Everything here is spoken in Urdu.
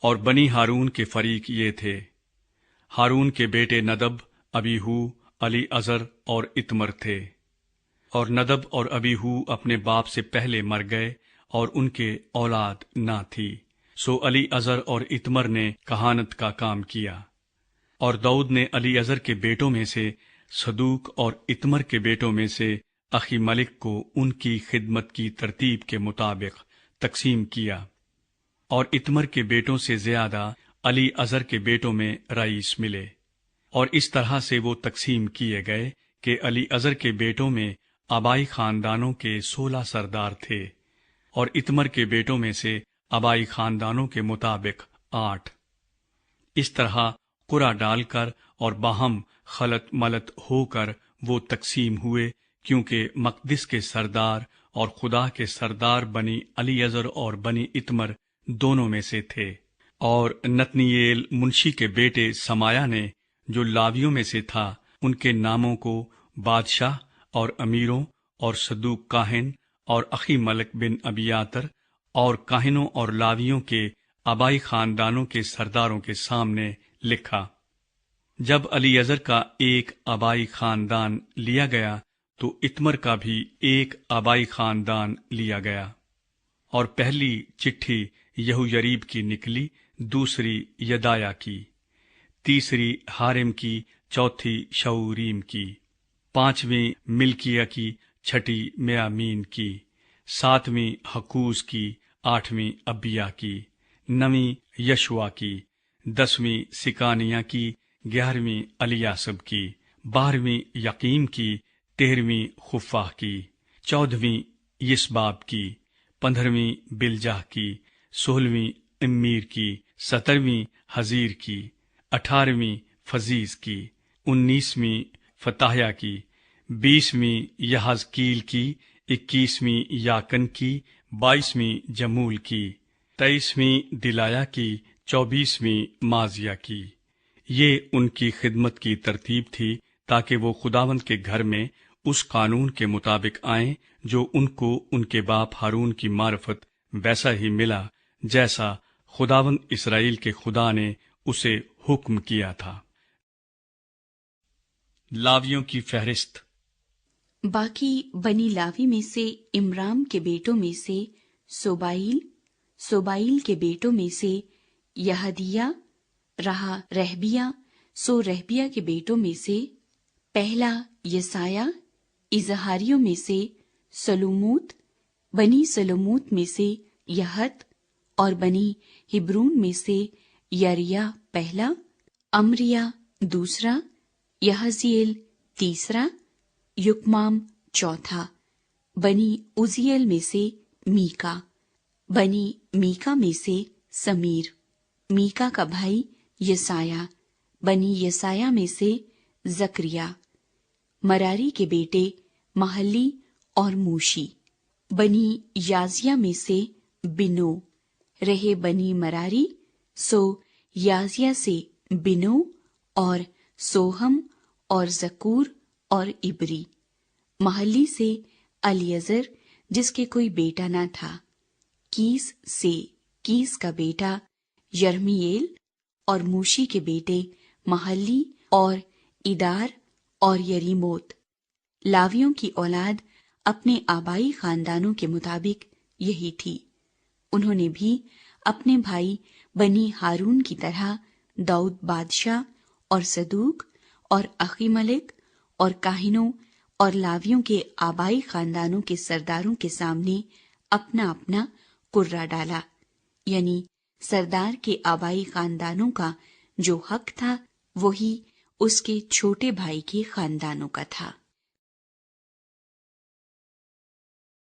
اور بنی ہارون کے فریق یہ تھے: ہارون کے بیٹے ندب، ابیہو، علی عزر اور اتمر تھے۔ اور ندب اور ابیہو اپنے باپ سے پہلے مر گئے اور ان کے اولاد نہ تھی، سو علی عزر اور اتمر نے کہانت کا کام کیا۔ اور داؤد نے علی عزر کے بیٹوں میں سے صدوق اور اتمر کے بیٹوں میں سے اخی ملک کو ان کی خدمت کی ترتیب کے مطابق تقسیم کیا، اور اتمر کے بیٹوں سے زیادہ علی عزر کے بیٹوں میں رئیس ملے۔ اور اس طرح سے وہ تقسیم کیے گئے کہ علی عزر کے بیٹوں میں آبائی خاندانوں کے 16 سردار تھے، اور اتمر کے بیٹوں میں سے آبائی خاندانوں کے مطابق 8۔ اس طرح قرعہ ڈال کر اور باہم خلط ملط ہو کر وہ تقسیم ہوئے، کیونکہ مقدس کے سردار اور خدا کے سردار بنی علی عزر اور بنی اتمر دونوں میں سے تھے۔ اور نتنییل منشی کے بیٹے سمایا نے، جو لاویوں میں سے تھا، ان کے ناموں کو بادشاہ اور امیروں اور صدوق کاہن اور اخی ملک بن ابیاتر اور کاہنوں اور لاویوں کے آبائی خاندانوں کے سرداروں کے سامنے لکھا۔ جب علی عزر کا ایک آبائی خاندان لیا گیا تو اتمر کا بھی ایک آبائی خاندان لیا گیا۔ اور پہلی چٹھی یہویریب کی نکلی، دوسری یدایا کی، تیسری ہارم کی، چوتھی شعوریم کی، پانچویں ملکیہ کی، چھٹی میامین کی، ساتویں حکوز کی، آٹھویں ابیا کی، نویں یشوا کی، 10ویں سکانیہ کی، 11ویں الیاسب کی، 12ویں یقیم کی، 13ویں خفاح کی، 14ویں یسباب کی، 15ویں بلجہ کی، 16ویں امیر کی، 17ویں حزیر کی، 18ویں فزیز کی، 19ویں فتحیہ کی، 20ویں یحزکیل کی، 21ویں یاکن کی، 22ویں جمول کی، 23ویں دلایا کی، 24ویں مازیہ کی۔ یہ ان کی خدمت کی ترتیب تھی تاکہ وہ خداوند کے گھر میں اس قانون کے مطابق آئیں جو ان کو ان کے باپ ہارون کی معرفت ویسا ہی ملا جیسا خداوند اسرائیل کے خدا نے اسے حکم کیا تھا۔ لاویوں کی فہرست۔ باقی بنی لاوی میں سے امرام کے بیٹوں میں سے صوبائیل کے بیٹوں میں سے یہدیہ رہا رہبیہ، سو رہبیہ کے بیٹوں میں سے پہلا یسایہ، اظہاریوں میں سے سلوموت، بنی سلوموت میں سے یہت، اور بنی ہبرون میں سے یریا پہلا، امریہ دوسرا، یحزیل تیسرا، یکمام چوتھا، بنی عزیل میں سے میکا، بنی میکا میں سے سمیر، میکا کا بھائی یسایہ، بنی یسایہ میں سے زکریا، مراری کے بیٹے محلی اور موشی، بنی یازیہ میں سے بنو، رہے بنی مراری، سو یازیہ سے بنو اور سوہم اور زکور اور عبری، محلی سے الیعزر جس کے کوئی بیٹا نہ تھا، کیس سے کیس کا بیٹا یرمییل، اور موشی کے بیٹے محلی اور ادار اور یریموت۔ لاویوں کی اولاد اپنے آبائی خاندانوں کے مطابق یہی تھی۔ انہوں نے بھی اپنے بھائی بنی ہارون کی طرح داؤد بادشاہ اور صدوق اور اخی ملک اور کاہنوں اور لاویوں کے آبائی خاندانوں کے سرداروں کے سامنے اپنا اپنا قرعہ ڈالا، یعنی سردار کے آبائی خاندانوں کا جو حق تھا وہی اس کے چھوٹے بھائی کے خاندانوں کا تھا۔